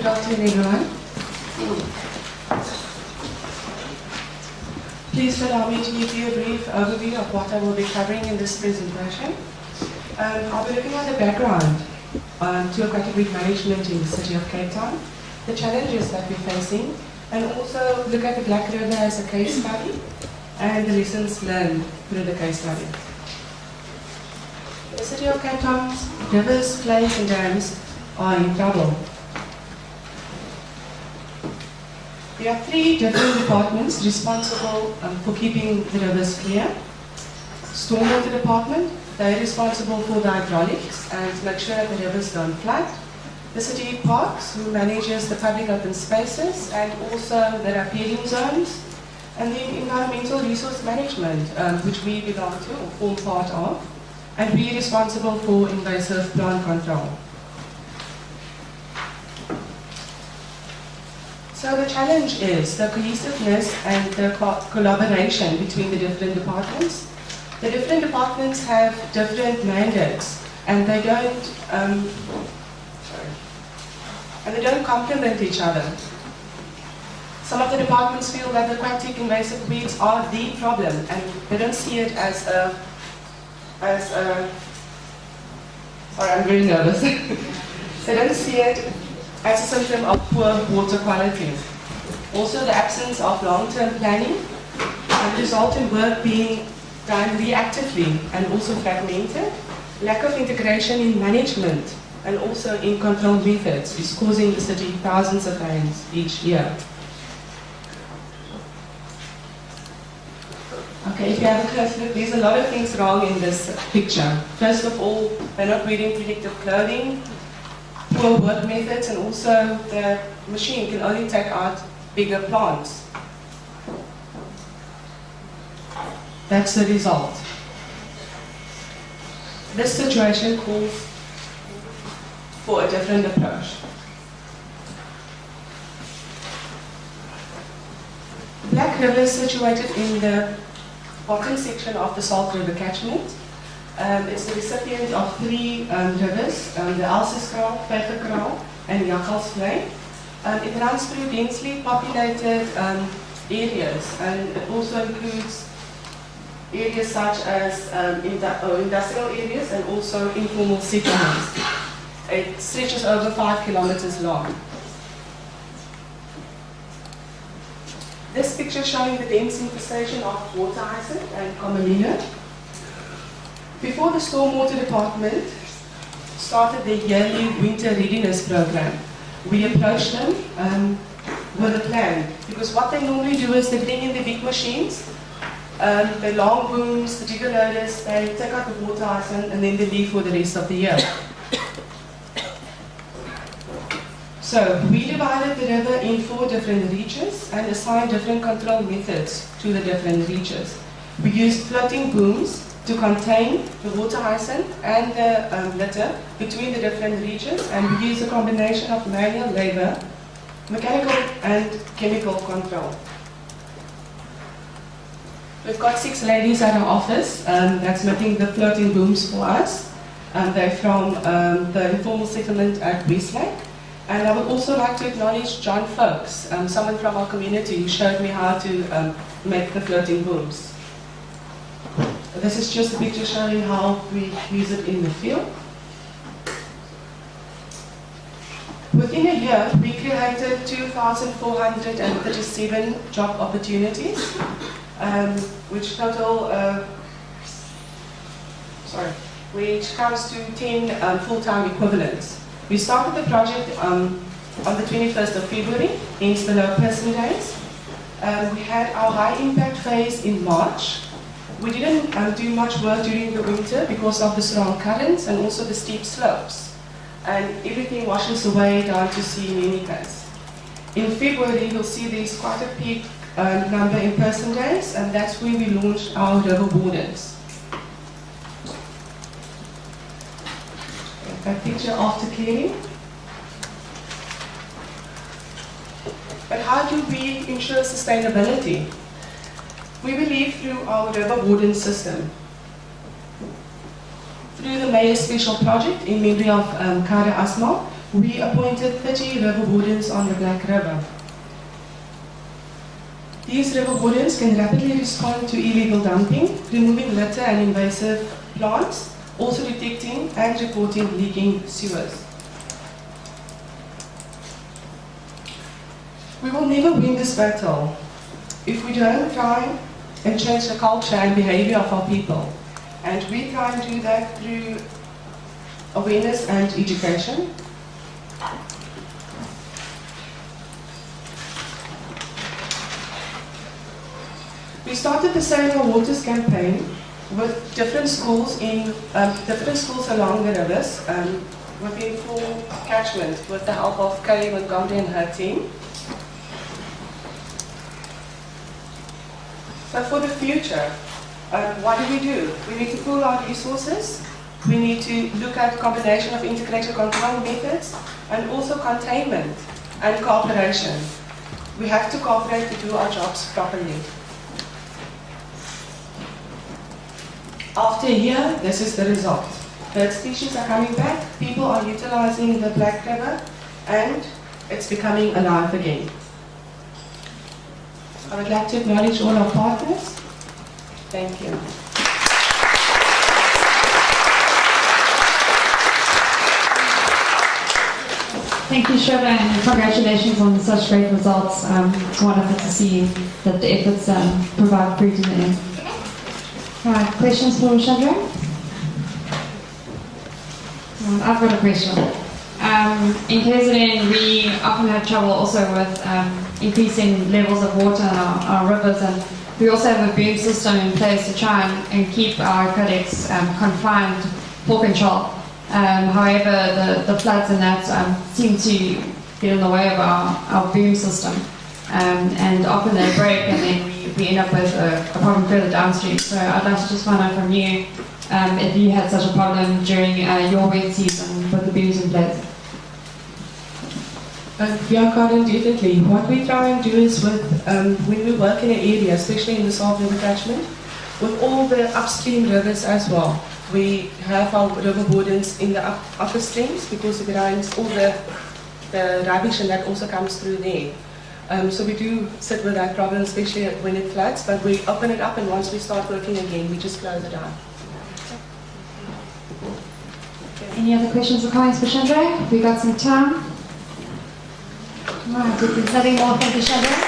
afternoon, everyone. Please allow me to give you a brief overview of what I will be covering in this presentation. I'll be looking at the background to aquatic weed management in the city of Cape Town, the challenges that we're facing, and also look at the Black River as a case study and the lessons learned through the case study. The city of Cape Town's rivers, vleis and dams are in trouble. We have three different departments responsible for keeping the rivers clear. Stormwater department, they're responsible for the hydraulics and to make sure that the rivers don't flood. The city parks, who manages the public open spaces and also the riparian zones. And then environmental resource management, which we belong to or form part of. And we're responsible for invasive plant control. So the challenge is the cohesiveness and the collaboration between the different departments. The different departments have different mandates, and they don't complement each other. Some of the departments feel that the aquatic invasive weeds are the problem, and they don't see it as a sorry, I'm very nervous. They don't see it as a symptom of poor water quality. Also, the absence of long-term planning result in work being done reactively and also fragmented. Lack of integration in management and also in control methods is causing the city thousands of fines each year. Okay, if you have a close look, there's a lot of things wrong in this picture. First of all, they're not wearing protective clothing, poor work methods, and also the machine can only take out bigger plants. That's the result. This situation calls for a different approach. Black River is situated in the bottom section of the Salt River catchment. It's the recipient of three rivers, the Elseskraal, Pegerkraal, and Jakkalsvlei. It runs through densely populated areas, and it also includes areas such as industrial areas and also informal settlements. It stretches over 5 kilometers long. This picture showing the dense infestation of water hyacinth and commelina. Before the stormwater department started their yearly winter readiness program, we approached them with a plan, because what they normally do is they bring in the big machines, the long booms, the digger loaders, they take out the water hyacinth and then they leave for the rest of the year. So we divided the river in 4 different reaches and assigned different control methods to the different reaches. We used floating booms to contain the water hyacinth and the litter between the different reaches, and we used a combination of manual labor, mechanical and chemical control. We've got 6 ladies at our office that's making the floating booms for us. They're from the informal settlement at Westlake. And I would also like to acknowledge John Folks, someone from our community who showed me how to make the floating booms. This is just a picture showing how we use it in the field. Within a year, we created 2,437 job opportunities, which comes to 10 full-time equivalents. We started the project on the 21st of February, hence the low person days. We had our high impact phase in March. We didn't do much work during the winter because of the strong currents and also the steep slopes. And everything washes away down to sea in any case. In February, you'll see there's quite a peak number in person days, and that's where we launched our river wardens. That picture after clearing. But how do we ensure sustainability? We believe through our river warden system. Through the Mayor Special Project in memory of Kara Asma, We appointed 30 river wardens on the Black River. These river wardens can rapidly respond to illegal dumping, removing litter and invasive plants, also detecting and reporting leaking sewers. We will never win this battle if we don't try and change the culture and behavior of our people. And we try and do that through awareness and education. We started the Saving Our Waters campaign with different schools along the rivers within full catchment with the help of Kay Montgomery and her team. So for the future, what do? We need to pool our resources. We need to look at combination of integrated control methods and also containment and cooperation. We have to cooperate to do our jobs properly. After a year, this is the result. Bird species are coming back, people are utilizing the Black River, and it's becoming alive again. I would like to acknowledge all our partners. Thank you. Thank you, Shona, and congratulations on such great results. It's wonderful to see that the efforts provide fruit in the end. Right, questions for Chandre? I've got a question. In KZN, we often have trouble also with increasing levels of water in our rivers, and we also have a boom system in place to try and keep our aquatics confined for control. However, the floods and that seem to get in the way of our boom system, and often they break, and then we end up with a problem further downstream. So I'd like to just find out from you if you had such a problem during your wet season with the booms in place. Yeah, Karen, definitely. What we try and do is when we work in an area, especially in the Salt River catchment, with all the upstream rivers as well, we have our river wardens in the upper streams because it grinds all the rubbish and that also comes through there. So we do sit with that problem, especially when it floods, but we open it up and once we start working again, we just close it down. Any other questions or comments for Chandre? We got some time. Right, we've been studying more. Thank you, Chandre.